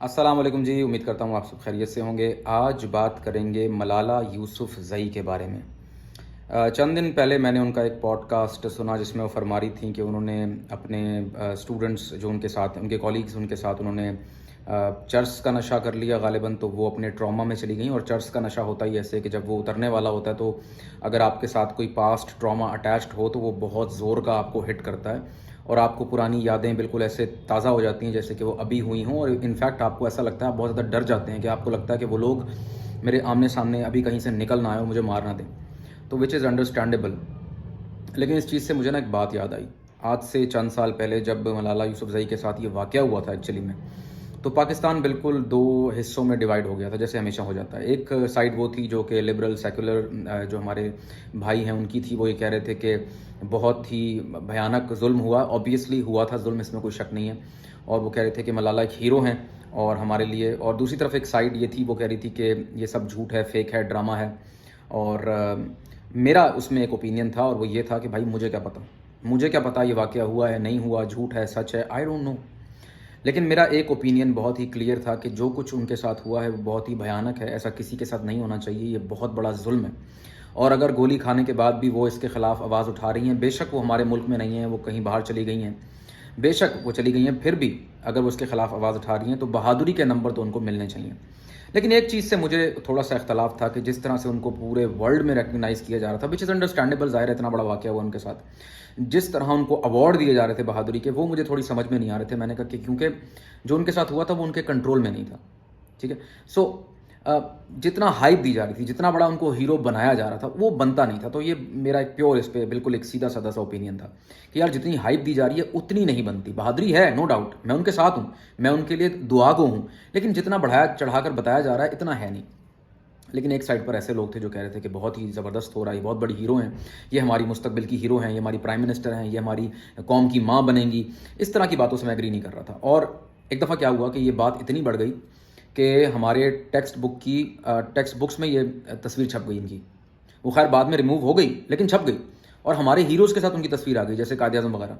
السلام علیکم جی، امید کرتا ہوں آپ سب خیریت سے ہوں گے۔ آج بات کریں گے ملالہ یوسف زئی کے بارے میں۔ چند دن پہلے میں نے ان کا ایک پوڈ کاسٹ سنا جس میں وہ فرما رہی تھیں کہ انہوں نے اپنے اسٹوڈنٹس جو ان کے ساتھ، ان کے کولیگز ان کے ساتھ، انہوں نے چرس کا نشہ کر لیا غالباً، تو وہ اپنے ٹراما میں چلی گئیں۔ اور چرس کا نشہ ہوتا ہی ایسے کہ جب وہ اترنے والا ہوتا ہے تو اگر آپ کے ساتھ کوئی پاسٹ ٹراما اٹیچڈ ہو تو وہ بہت زور کا آپ کو ہٹ کرتا ہے اور آپ کو پرانی یادیں بالکل ایسے تازہ ہو جاتی ہیں جیسے کہ وہ ابھی ہوئی ہوں، اور انفیکٹ آپ کو ایسا لگتا ہے، آپ بہت زیادہ ڈر جاتے ہیں کہ آپ کو لگتا ہے کہ وہ لوگ میرے آمنے سامنے ابھی کہیں سے نکل نہ آئے اور مجھے مار نہ دیں، تو وچ از انڈرسٹینڈیبل۔ لیکن اس چیز سے مجھے نا ایک بات یاد آئی۔ آج سے چند سال پہلے جب ملالہ یوسف زئی کے ساتھ یہ واقعہ ہوا تھا ایکچولی میں، تو پاکستان بالکل دو حصوں میں ڈیوائیڈ ہو گیا تھا جیسے ہمیشہ ہو جاتا ہے۔ ایک سائڈ وہ تھی جو کہ لبرل سیکولر جو ہمارے بھائی ہیں ان کی تھی، وہ یہ کہہ رہے تھے کہ بہت ہی بھیانک ظلم ہوا، اوبیسلی ہوا تھا ظلم، اس میں کوئی شک نہیں ہے، اور وہ کہہ رہے تھے کہ ملالہ ایک ہیرو ہیں اور ہمارے لیے۔ اور دوسری طرف ایک سائڈ یہ تھی، وہ کہہ رہی تھی کہ یہ سب جھوٹ ہے، فیک ہے، ڈرامہ ہے۔ اور میرا اس میں ایک اوپینین تھا، اور وہ یہ تھا کہ بھائی مجھے کیا پتا یہ واقعہ ہوا ہے نہیں ہوا، جھوٹ ہے سچ ہے، آئی ڈونٹ نو۔ لیکن میرا ایک اوپینین بہت ہی کلیئر تھا کہ جو کچھ ان کے ساتھ ہوا ہے وہ بہت ہی بھیانک ہے، ایسا کسی کے ساتھ نہیں ہونا چاہیے، یہ بہت بڑا ظلم ہے۔ اور اگر گولی کھانے کے بعد بھی وہ اس کے خلاف آواز اٹھا رہی ہیں، بے شک وہ ہمارے ملک میں نہیں ہیں، وہ کہیں باہر چلی گئی ہیں، بے شک وہ چلی گئی ہیں، پھر بھی اگر وہ اس کے خلاف آواز اٹھا رہی ہیں تو بہادری کے نمبر تو ان کو ملنے چاہیے۔ لیکن ایک چیز سے مجھے تھوڑا سا اختلاف تھا کہ جس طرح سے ان کو پورے ورلڈ میں ریکگنائز کیا جا رہا تھا، وچ از انڈرسٹینڈیبل، ظاہر ہے اتنا بڑا واقعہ ہوا ان کے ساتھ، جس طرح ان کو ایوارڈ دیے جا رہے تھے بہادری کے، وہ مجھے تھوڑی سمجھ میں نہیں آ رہے تھے۔ میں نے کہا کہ کیونکہ جو ان کے ساتھ ہوا تھا وہ ان کے کنٹرول میں نہیں تھا، ٹھیک ہے۔ سو جتنا ہائپ دی جا رہی تھی، جتنا بڑا ان کو ہیرو بنایا جا رہا تھا، وہ بنتا نہیں تھا۔ تو یہ میرا ایک پیور اس پہ بالکل ایک سیدھا سادہ سا اوپینین تھا کہ یار جتنی ہائپ دی جا رہی ہے اتنی نہیں بنتی۔ بہادری ہے نو ڈاؤٹ، میں ان کے ساتھ ہوں، میں ان کے لیے دعا گو ہوں، لیکن جتنا بڑھایا چڑھا کر بتایا جا رہا ہے اتنا ہے نہیں۔ لیکن ایک سائڈ پر ایسے لوگ تھے جو کہہ رہے تھے کہ بہت ہی زبردست ہو رہا ہے، یہ بہت بڑی ہیرو ہیں، یہ ہماری مستقبل کی ہیرو ہیں، یہ ہماری پرائم منسٹر ہیں، یہ ہماری قوم کی ماں بنیں گی۔ اس طرح کی باتوں سے میں ایگری نہیں کر رہا تھا۔ اور ایک دفعہ کیا ہوا کہ یہ بات اتنی بڑھ گئی کہ ہمارے ٹیکسٹ بکس میں یہ تصویر چھپ گئی ان کی۔ وہ خیر بعد میں ریموو ہو گئی لیکن چھپ گئی، اور ہمارے ہیروز کے ساتھ ان کی تصویر آ گئی جیسے قائد اعظم وغیرہ۔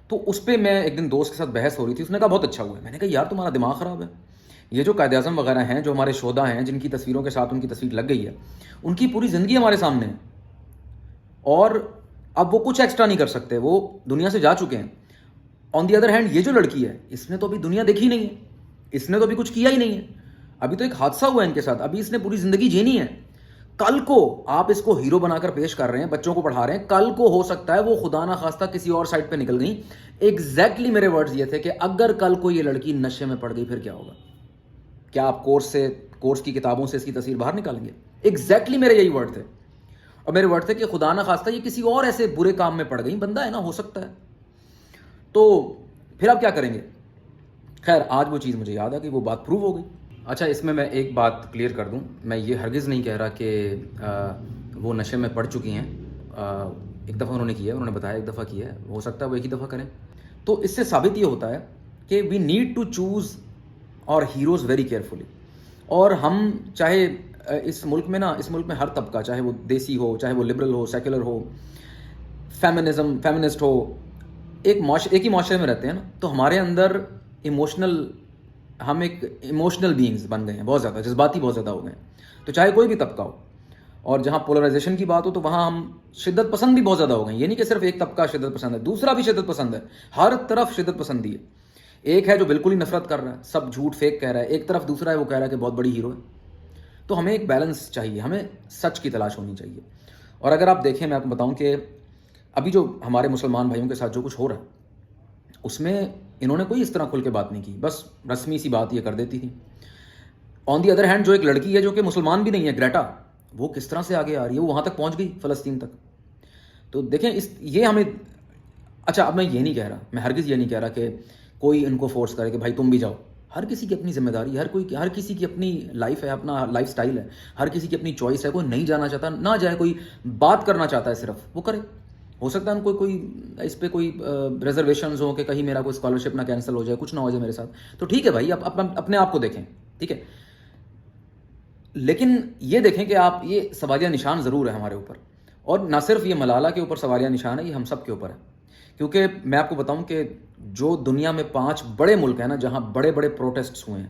تو اس پہ میں ایک دن دوست کے ساتھ بحث ہو رہی تھی، اس نے کہا بہت اچھا ہوا ہے۔ میں نے کہا یار تمہارا دماغ خراب ہے، یہ جو قائد اعظم وغیرہ ہیں، جو ہمارے شہدا ہیں، جن کی تصویروں کے ساتھ ان کی تصویر لگ گئی ہے، ان کی پوری زندگی ہمارے سامنے ہے، اور اب وہ کچھ ایکسٹرا نہیں کر سکتے، وہ دنیا سے جا چکے ہیں۔ آن دی ادر ہینڈ یہ جو لڑکی ہے، اس نے تو ابھی دنیا دیکھی نہیں ہے، اس نے تو ابھی کچھ کیا ہی نہیں ہے، ابھی تو ایک حادثہ ہوا ہے ان کے ساتھ، ابھی اس نے پوری زندگی جینی ہے۔ کل کو آپ اس کو ہیرو بنا کر پیش کر رہے ہیں، بچوں کو پڑھا رہے ہیں، کل کو ہو سکتا ہے وہ خدا نہ خواستہ کسی اور سائٹ پہ نکل گئی۔ ایگزیکٹلی میرے ورڈز یہ تھے کہ اگر کل کو یہ لڑکی نشے میں پڑ گئی پھر کیا ہوگا؟ کیا آپ کورس کی کتابوں سے اس کی تصویر باہر نکالیں گے؟ ایگزیکٹلی میرے یہی ورڈ تھے، اور میرے ورڈ تھے کہ خدا نہ خواستہ یہ کسی اور ایسے برے کام میں پڑ گئی، بندہ ہے نا، ہو سکتا ہے، تو پھر آپ کیا کریں گے؟ خیر آج وہ چیز مجھے یاد ہے کہ وہ بات پروو ہو گئی۔ اچھا، اس میں ایک بات کلیئر کر دوں، میں یہ ہرگز نہیں کہہ رہا کہ وہ نشے میں پڑ چکی ہیں۔ ایک دفعہ انہوں نے کیا ہے، انہوں نے بتایا ایک دفعہ کیا ہے، ہو سکتا ہے وہ ایک ہی دفعہ کریں۔ تو اس سے ثابت یہ ہوتا ہے کہ وی نیڈ ٹو چوز اور ہیروز ویری کیئرفلی۔ اور ہم چاہے اس ملک میں ہر طبقہ، چاہے وہ دیسی ہو، چاہے وہ لبرل ہو، سیکولر ہو، فیمنسٹ ہو، ایک ہی معاشرے میں رہتے ہیں نا، تو ہمارے اندر ہم ایک ایموشنل بینگز بن گئے ہیں، بہت زیادہ جذباتی بہت زیادہ ہو گئے ہیں، تو چاہے کوئی بھی طبقہ ہو۔ اور جہاں پولرائزیشن کی بات ہو تو وہاں ہم شدت پسند بھی بہت زیادہ ہو گئے ہیں۔ یہ نہیں کہ صرف ایک طبقہ شدت پسند ہے، دوسرا بھی شدت پسند ہے، ہر طرف شدت پسندی ہے۔ ایک ہے جو بالکل ہی نفرت کر رہا ہے، سب جھوٹ فیک کہہ رہا ہے، ایک طرف دوسرا ہے وہ کہہ رہا ہے کہ بہت بڑی ہیرو ہے۔ تو ہمیں ایک بیلنس چاہیے، ہمیں سچ کی تلاش ہونی چاہیے۔ اور اگر آپ دیکھیں، میں آپ کو بتاؤں کہ ابھی جو ہمارے مسلمان بھائیوں کے ساتھ جو کچھ ہو رہا ہے، اس میں انہوں نے کوئی اس طرح کھل کے بات نہیں کی، بس رسمی سی بات یہ کر دیتی تھی۔ آن دی ادر ہینڈ جو ایک لڑکی ہے جو کہ مسلمان بھی نہیں ہے، گریٹا، وہ کس طرح سے آگے آ رہی ہے، وہ وہاں تک پہنچ گئی، فلسطین تک۔ تو دیکھیں یہ ہمیں، اچھا اب میں یہ نہیں کہہ رہا، میں ہرگز یہ نہیں کہہ رہا کہ کوئی ان کو فورس کرے کہ بھائی تم بھی جاؤ۔ ہر کسی کی اپنی ذمہ داری، ہر کسی کی اپنی لائف ہے، اپنا لائف سٹائل ہے، ہر کسی کی اپنی چوائس ہے۔ کوئی نہیں جانا چاہتا نہ جائے، کوئی بات کرنا چاہتا ہے صرف وہ کرے۔ ہو سکتا ہے ان کو کوئی اس پہ کوئی ریزرویشنز ہوں کہ کہیں میرا کوئی اسکالرشپ نہ کینسل ہو جائے، کچھ نہ ہو جائے میرے ساتھ، تو ٹھیک ہے بھائی، آپ اپنے آپ کو دیکھیں، ٹھیک ہے۔ لیکن یہ دیکھیں کہ آپ، یہ سوالیہ نشان ضرور ہے ہمارے اوپر، اور نہ صرف یہ ملالہ کے اوپر سوالیہ نشان ہے، یہ ہم سب کے اوپر ہے۔ کیونکہ میں آپ کو بتاؤں کہ جو دنیا میں 5 بڑے ملک ہیں نا جہاں بڑے بڑے پروٹیسٹس ہوئے ہیں،